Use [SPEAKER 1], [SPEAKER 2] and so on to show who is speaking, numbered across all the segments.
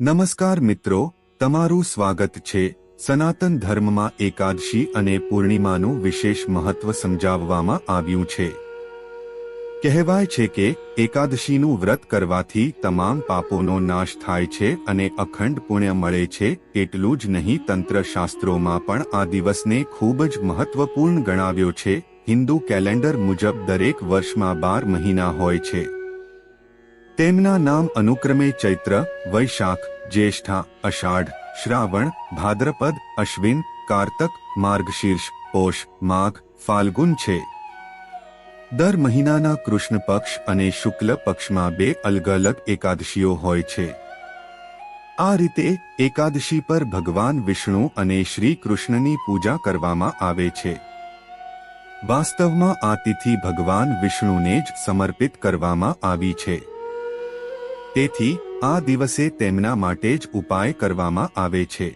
[SPEAKER 1] નમસ્કાર મિત્રો, તમારું સ્વાગત છે. સનાતન ધર્મમાં એકાદશી અને પૂર્ણિમાનું વિશેષ મહત્વ સમજાવવામાં આવ્યું છે. કહેવાય છે કે એકાદશીનું વ્રત કરવાથી તમામ પાપોનો નાશ થાય છે અને અખંડ પુણ્ય મળે છે. એટલું જ નહીં, તંત્ર શાસ્ત્રોમાં પણ આ દિવસને ખૂબ જ મહત્વપૂર્ણ ગણાવ્યો છે. હિન્દુ કેલેન્ડર મુજબ દરેક વર્ષમાં 12 મહિના હોય છે. તેમના નામ અનુક્રમે ચૈત્ર, વૈશાખ, જ્યેષ્ઠા, અષાઢ, શ્રાવણ, ભાદ્રપદ, અશ્વિન, કારતક, માર્ગશીર્ષ, પોષ, માઘ, ફાલ્ગુન છે. દર મહિનાના કૃષ્ણ પક્ષ અને શુક્લ પક્ષમાં 2 અલગ અલગ એકાદશીઓ હોય છે. આ રીતે એકાદશી પર ભગવાન વિષ્ણુ અને શ્રી કૃષ્ણની પૂજા કરવામાં આવે છે. વાસ્તવમાં આ તિથિ ભગવાન વિષ્ણુને જ સમર્પિત કરવામાં આવી છે. તેથી આ દિવસે તેમના માટે જ ઉપાય કરવામાં આવે છે.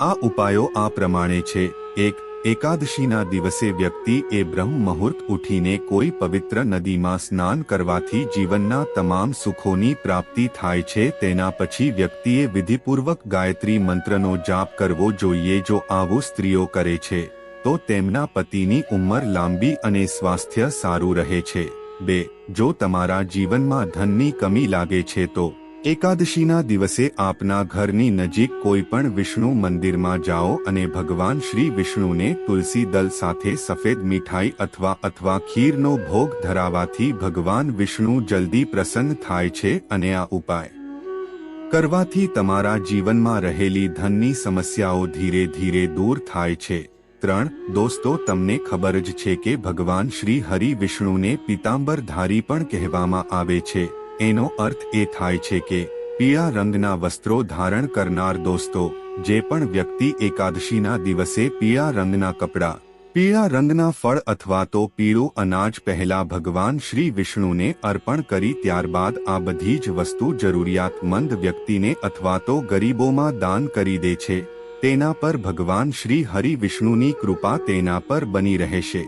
[SPEAKER 1] આ ઉપાયો આ પ્રમાણે છે. 1. એકાદશીના દિવસે વ્યક્તિએ બ્રહ્મ મુહૂર્ત ઉઠીને કોઈ પવિત્ર નદીમાં સ્નાન કરવાથી જીવનના તમામ સુખોની પ્રાપ્તિ થાય છે. તેના પછી વ્યક્તિએ વિધિપૂર્વક ગાયત્રી મંત્રનો જાપ કરવો જોઈએ. જો આવું સ્ત્રીઓ કરે છે તો તેમના પતિની ઉંમર લાંબી અને સ્વાસ્થ્ય સારું રહે છે. 2. જો તમારા જીવનમાં ધનની કમી લાગે છે તો એકાદશીના દિવસે આપના ઘરની નજીક કોઈ પણ વિષ્ણુ મંદિરમાં જાઓ અને ભગવાન શ્રી વિષ્ણુને તુલસી દલ સાથે સફેદ મીઠાઈ અથવા ખીરનો ભોગ ધરાવવાથી ભગવાન વિષ્ણુ જલ્દી પ્રસન્ન થાય છે અને આ ઉપાય કરવાથી તમારા જીવનમાં રહેલી ધનની સમસ્યાઓ ધીરે ધીરે દૂર થાય છે. 3. દોસ્તો, તમને ખબર જ છે કે ભગવાન શ્રી હરિ વિષ્ણુને પીતાંબરધારી પણ કહેવામાં આવે છે. એનો અર્થ એ થાય છે કે પીળા રંગના વસ્ત્રો ધારણ કરનાર. દોસ્તો, જે પણ વ્યક્તિ એકાદશીના દિવસે પીળા રંગના કપડાં, પીળા રંગના ફળ અથવા તો પીળું અનાજ પહેલા ભગવાન શ્રી વિષ્ણુને અર્પણ કરી ત્યારબાદ આ બધી જ વસ્તુ જરૂરિયાતમંદ વ્યક્તિને અથવા તો ગરીબોમાં દાન કરી દે છે, તેના પર ભગવાન શ્રી હરિ વિષ્ણુની કૃપા તેના પર બની રહેશે.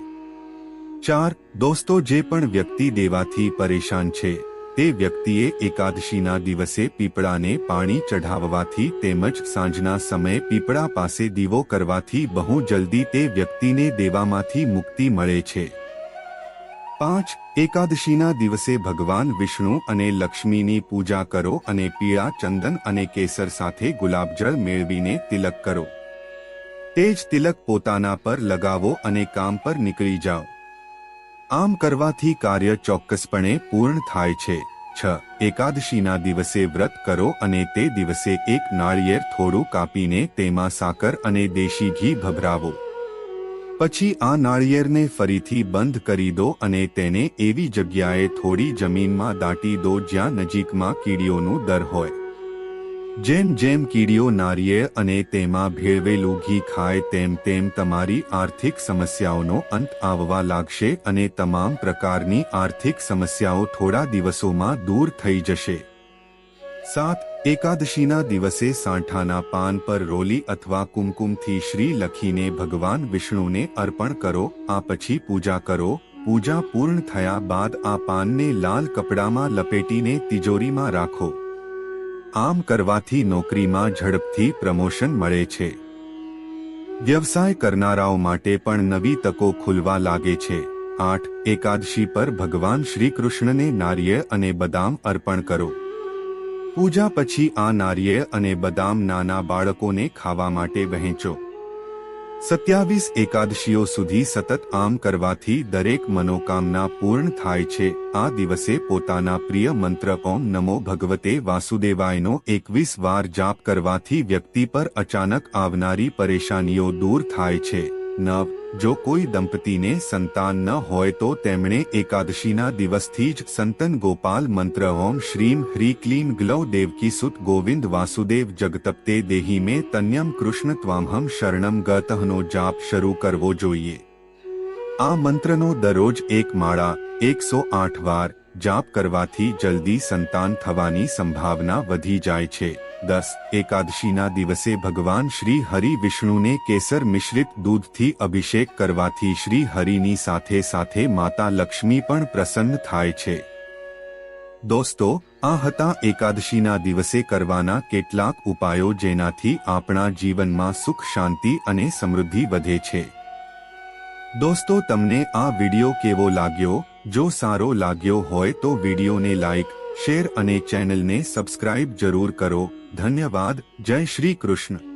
[SPEAKER 1] 4. દોસ્તો, જે પણ વ્યક્તિ દેવાથી પરેશાન છે તે વ્યક્તિએ એકાદશીના દિવસે પીપળાને પાણી ચઢાવવાથી તેમજ સાંજના સમયે પીપળા પાસે દીવો કરવાથી બહુ જલ્દી તે વ્યક્તિને દેવામાંથી મુક્તિ મળે છે. 5. એકાદશીના દિવસે ભગવાન વિષ્ણુ અને લક્ષ્મીની પૂજા કરો અને પીળા ચંદન અને કેસર સાથે ગુલાબજળ મેળવીને તિલક કરો. તે જ તિલક પોતાના પર લગાવો અને કામ પર નીકળી જાઓ. આમ કરવાથી કાર્ય ચોક્કસપણે પૂર્ણ થાય છે. 6. એકાદશીના દિવસે વ્રત કરો અને તે દિવસે એક નાળિયેર થોડું કાપીને તેમાં સાકર અને દેશી ઘી ભભરાવો. પછી આ નાળિયેરને ફરીથી બંધ કરી દો અને તેને એવી જગ્યાએ થોડી જમીનમાં દાટી દો જ્યાં નજીકમાં કીડીઓનું દર હોય. જેમ જેમ કીડીઓ નાળિયેર અને તેમાં ભેળવેલું ઘી ખાય તેમ તેમ તમારી આર્થિક સમસ્યાઓનો અંત આવવા લાગશે અને તમામ પ્રકારની આર્થિક સમસ્યાઓ થોડા દિવસોમાં દૂર થઈ જશે. 7. એકાદશીના દિવસે સાંઠાના પાન પર રોલી અથવા કુમકુમથી શ્રી લખીને ભગવાન વિષ્ણુને અર્પણ કરો. આ પછી પૂજા કરો. પૂજા પૂર્ણ થયા બાદ આ પાનને લાલ કપડામાં લપેટીને તિજોરીમાં રાખો. આમ કરવાથી નોકરીમાં ઝડપથી પ્રમોશન મળે છે. વ્યવસાય કરનારાઓ માટે પણ નવી તકો ખુલવા લાગે છે. 8. એકાદશી પર ભગવાન શ્રી કૃષ્ણને નારિયેળ અને બદામ અર્પણ કરો. પૂજા પછી આ નારિયેળ અને બદામ નાના બાળકોને ખાવા માટે વહેંચો. 27 એકાદશીઓ સુધી સતત આમ કરવાથી દરેક મનોકામના પૂર્ણ થાય છે. આ દિવસે પોતાના પ્રિય મંત્ર ઓમ નમો ભગવતે વાસુદેવાયનો 21 વાર જાપ કરવાથી વ્યક્તિ પર અચાનક આવનારી પરેશાનીઓ દૂર થાય છે. 9. જો કોઈ દંપતીને સંતાન ન હોય તો તેમણે એકાદશીના દિવસથી જ સંતન ગોપાલ મંત્ર ઓમ શ્રીમ હ્રી ક્લીમ ગ્લૌ દેવકીસુત ગોવિંદ વાસુદેવ જગતપતે દેહી મે તન્યમ કૃષ્ણ ત્વામહમ શરણમ ગતઃનો જાપ શરૂ કરવો જોઈએ. આ મંત્રનો દરરોજ એક માળા 108 વાર જાપ કરવાથી જલ્દી સંતાન થવાની સંભાવના વધી જાય છે. 10. એકાદશીના દિવસે ભગવાન શ્રી હરિ વિષ્ણુને કેસર મિશ્રિત દૂધથી અભિષેક કરવાથી શ્રી હરિની સાથે સાથે માતા લક્ષ્મી પણ પ્રસન્ન થાય છે. દોસ્તો, આ હતા એકાદશીના દિવસે કરવાના કેટલાક ઉપાયો જેનાથી આપણા જીવનમાં સુખ શાંતિ અને સમૃદ્ધિ વધે છે. દોસ્તો, તમને આ વિડિયો કેવો લાગ્યો? જો સારો લાગ્યો હોય તો વિડિયોને લાઈક, શેર અને ચેનલને સબસ્ક્રાઇબ જરૂર કરો. ધન્યવાદ. જય શ્રી કૃષ્ણ.